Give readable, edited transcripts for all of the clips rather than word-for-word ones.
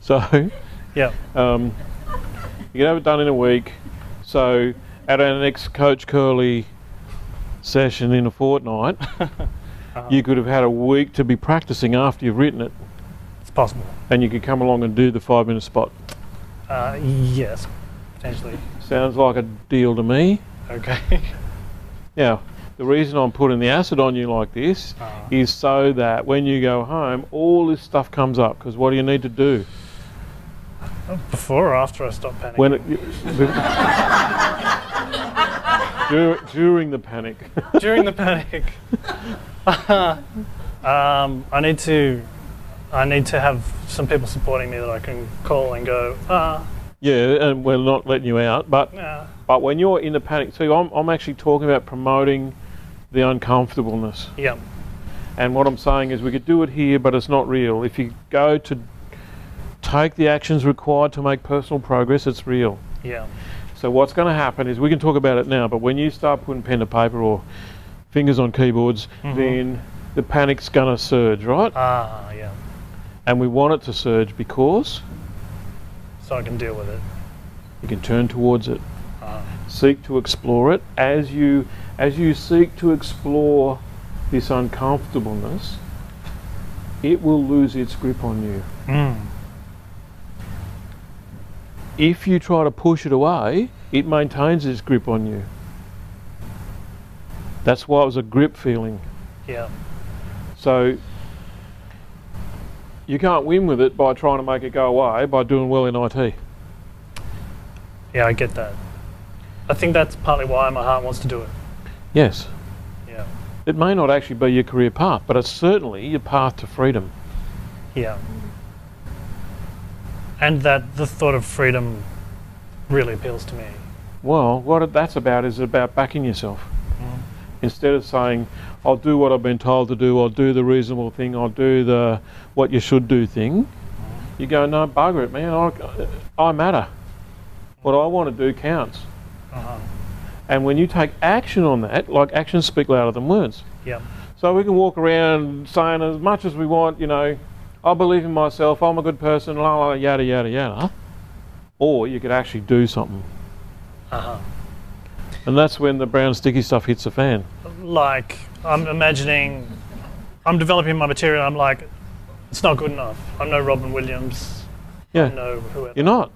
So Yeah. you can have it done in a week. So at our next Coach Curly session in a fortnight, you could have had a week to be practicing after you've written it, It's possible. and you could come along and do the 5-minute spot. Yes, potentially. Sounds like a deal to me. Okay. Now, the reason I'm putting the acid on you like this is so that when you go home, all this stuff comes up. Because what do you need to do? Before or after I stop panicking? When during the panic. During the panic. I need to have some people supporting me that I can call and go, Yeah, and we're not letting you out, but nah. but when you're in the panic, see, I'm actually talking about promoting the uncomfortableness. Yeah. And what I'm saying is we could do it here, but it's not real. If you go to take the actions required to make personal progress, it's real. Yeah. So what's going to happen is, we can talk about it now, but when you start putting pen to paper or fingers on keyboards, then the panic's going to surge, right? Yeah. And we want it to surge because So I can deal with it. you can turn towards it. Seek to explore it. As you seek to explore this uncomfortableness, it will lose its grip on you. If you try to push it away, it maintains its grip on you. That's why it was a grip feeling. Yeah. So you can't win with it by trying to make it go away by doing well in IT. Yeah, I get that. I think that's partly why my heart wants to do it. Yes. Yeah. It may not actually be your career path, but it's certainly your path to freedom. Yeah. And that the thought of freedom really appeals to me. Well, what that's about is about backing yourself. Instead of saying, I'll do what I've been told to do, I'll do the reasonable thing, I'll do the what you should do thing, you go, no, bugger it, man, I matter. What I want to do counts. And when you take action on that, like, actions speak louder than words. Yeah. So we can walk around saying as much as we want, you know, I believe in myself, I'm a good person, la la, yada yada yada. Or you could actually do something. And that's when the brown sticky stuff hits the fan. Like, I'm imagining, I'm developing my material, I'm like, it's not good enough. I'm no Robin Williams. Yeah. I'm no whoever. You're not.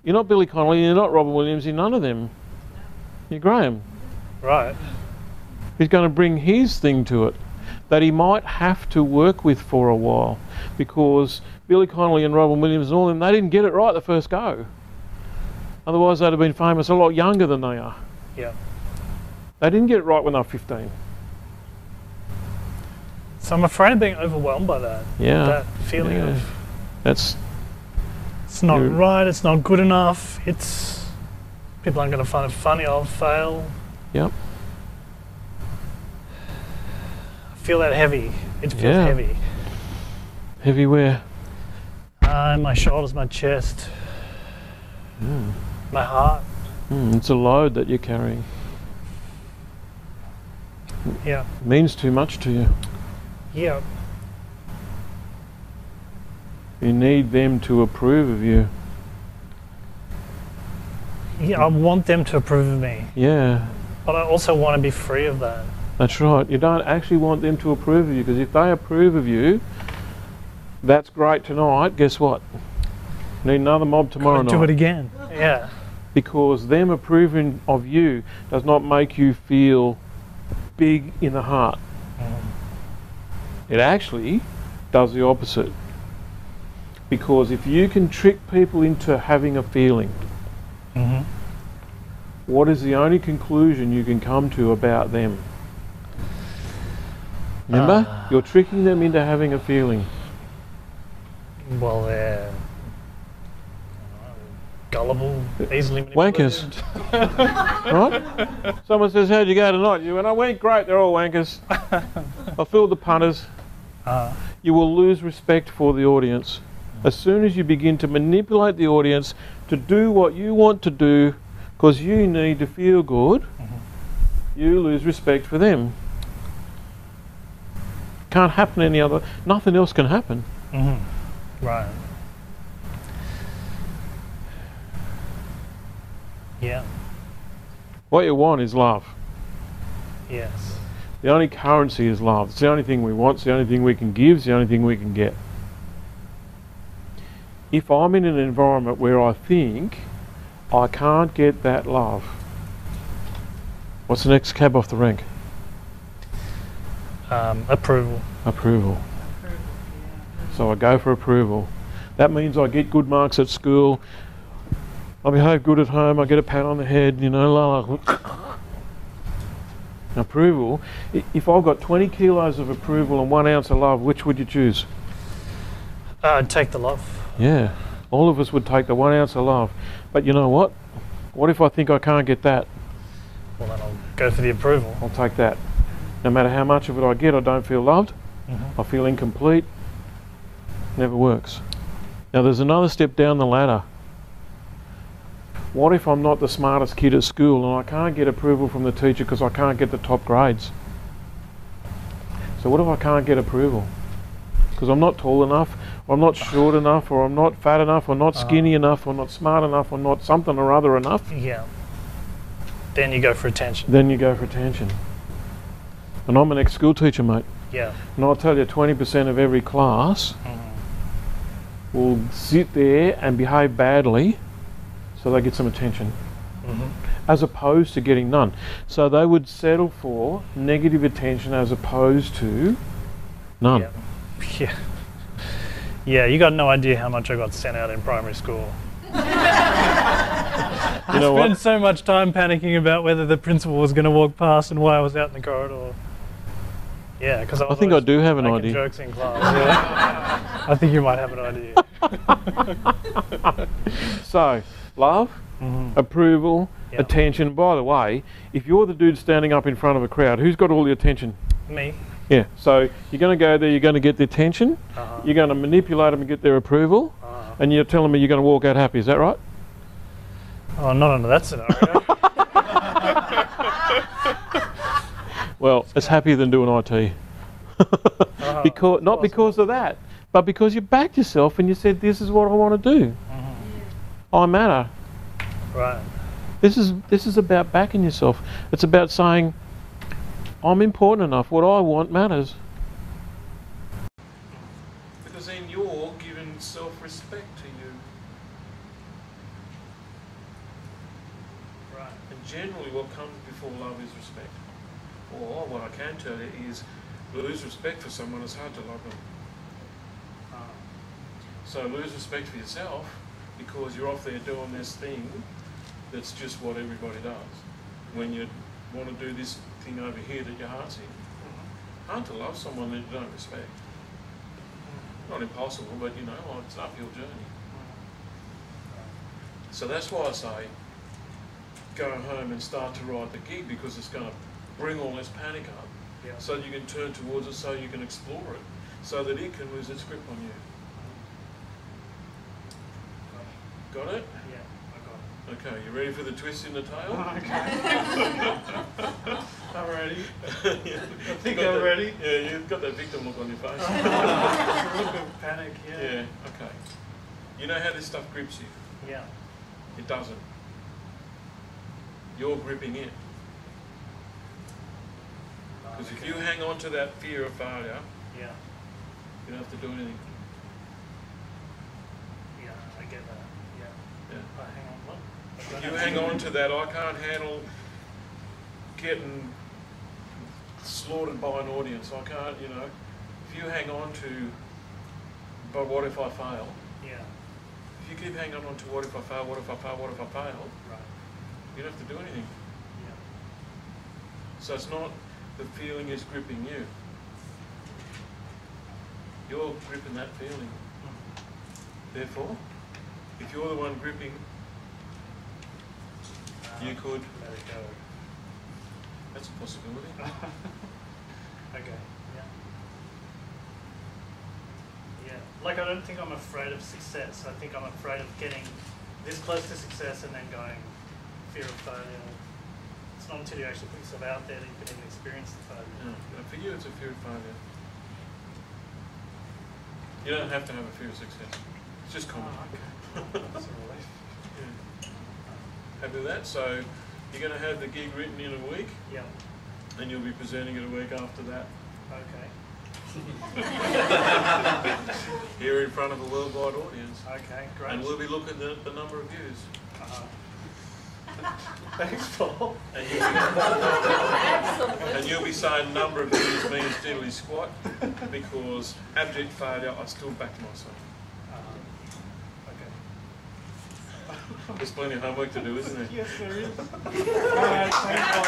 You're not Billy Connolly, you're not Robin Williams, you're none of them. You're Graham. Right. He's going to bring his thing to it that he might have to work with for a while, because Billy Connolly and Robin Williams and all them, they didn't get it right the first go. Otherwise they'd have been famous a lot younger than they are. Yeah. They didn't get it right when they were 15. So I'm afraid of being overwhelmed by that. Yeah. That feeling of, That's, it's not right, it's not good enough, people aren't going to find it funny, I'll fail. yep. I feel that heavy. It feels Yeah. heavy. Heavy where? My shoulders, my chest, my heart. It's a load that you're carrying. Yeah. It means too much to you. Yeah. You need them to approve of you. Yeah, I want them to approve of me, Yeah, but I also want to be free of that. that's right. You don't actually want them to approve of you, because if they approve of you, that's great tonight. Guess what? Need another mob tomorrow night. Do it again. Yeah. Because them approving of you does not make you feel big in the heart. It actually does the opposite. Because if you can trick people into having a feeling, what is the only conclusion you can come to about them? Remember? You're tricking them into having a feeling. Well, they're gullible, easily manipulated. Wankers. Right? Someone says, how'd you go tonight? You went, I went great, they're all wankers. I filled the punters. You will lose respect for the audience. As soon as you begin to manipulate the audience to do what you want to do because you need to feel good, you lose respect for them. Can't happen any other, nothing else can happen. Right. Yeah. What you want is love. Yes. The only currency is love. It's the only thing we want, it's the only thing we can give, it's the only thing we can get. If I'm in an environment where I think I can't get that love, what's the next cab off the rank? Approval. Approval. So I go for approval. That means I get good marks at school, I behave good at home, I get a pat on the head, you know, la la. Approval. If I've got 20 kilos of approval and 1 ounce of love, which would you choose? I'd take the love. Yeah, all of us would take the 1 ounce of love. But you know what? What if I think I can't get that? Well, then I'll go for the approval. I'll take that. No matter how much of it I get, I don't feel loved. I feel incomplete. Never works. Now there's another step down the ladder. What if I'm not the smartest kid at school and I can't get approval from the teacher because I can't get the top grades? So what if I can't get approval? Because I'm not tall enough, or I'm not short enough, or I'm not fat enough, or not skinny enough, or not smart enough, or not something or other enough. Yeah. Then you go for attention. Then you go for attention. And I'm an ex-school teacher, mate. Yeah. And I'll tell you, 20% of every class will sit there and behave badly so they get some attention, as opposed to getting none. So they would settle for negative attention as opposed to none. Yeah. Yeah. Yeah, you got no idea how much I got sent out in primary school. You know I spent what? so much time panicking about whether the principal was going to walk past and why I was out in the corridor. Yeah, because I think I do have an making idea. jokes in class. Yeah. I think you might have an idea. So, love, approval, Yeah. attention. By the way, if you're the dude standing up in front of a crowd, who's got all the attention? Me. Yeah. So you're going to go there, you're going to get the attention, you're going to manipulate them and get their approval, and you're telling me you're going to walk out happy. Is that right? Oh, not under that scenario. Well, it's happier than doing IT. Because not because of that, but because you backed yourself and you said, "This is what I want to do. I matter." Right. This is about backing yourself. It's about saying, "I'm important enough. What I want matters." Because then you're giving self-respect to you. Right. And generally, what comes before love is respect. Or what I can tell you is, lose respect for someone is hard to love them. So lose respect for yourself because you're off there doing this thing that's just what everybody does. When you want to do this thing over here that your heart's in. Hard to love someone that you don't respect. Not impossible, but you know, it's an uphill journey. So that's why I say, go home and start to write the gig, because it's going to bring all this panic up, so you can turn towards it, so you can explore it, so that it can lose its grip on you. Got it? Yeah, I got it. Okay, you ready for the twist in the tail? Okay. I'm ready. I think I'm ready. Yeah, you've got that victim look on your face. A little bit of panic, yeah. Yeah, okay. You know how this stuff grips you? Yeah. It doesn't. You're gripping it. Because if you hang on to that fear of failure, Yeah. you don't have to do anything. Yeah, I get that. Yeah. Yeah. Hang on, what? If you hang on to that, I can't handle getting slaughtered by an audience. I can't, you know. If you hang on to, but what if I fail? Yeah. If you keep hanging on to what if I fail, what if I fail, what if I fail, Right. you don't have to do anything. Yeah. So it's not the feeling is gripping you. You're gripping that feeling. Therefore, if you're the one gripping, you could. Let it go. That's a possibility. Okay. Yeah. Yeah. Like, I don't think I'm afraid of success. I think I'm afraid of getting this close to success and then going fear of failure. It's not until you actually put yourself out there that you can even experience the failure. No, for you, it's a fear of failure. You don't have to have a fear of success. It's just common. Oh, okay. That's a relief. Yeah. Happy with that? So you're going to have the gig written in a week, Yeah. and you'll be presenting it a week after that. Okay. Here in front of a worldwide audience. Okay, great. And we'll be looking at the number of views. Thanks, Paul. And you'll be saying number of views means diddly squat, because abject failure, I still back myself. Okay. There's plenty of homework to do, isn't there? Yes, there is. All right, thanks, Paul.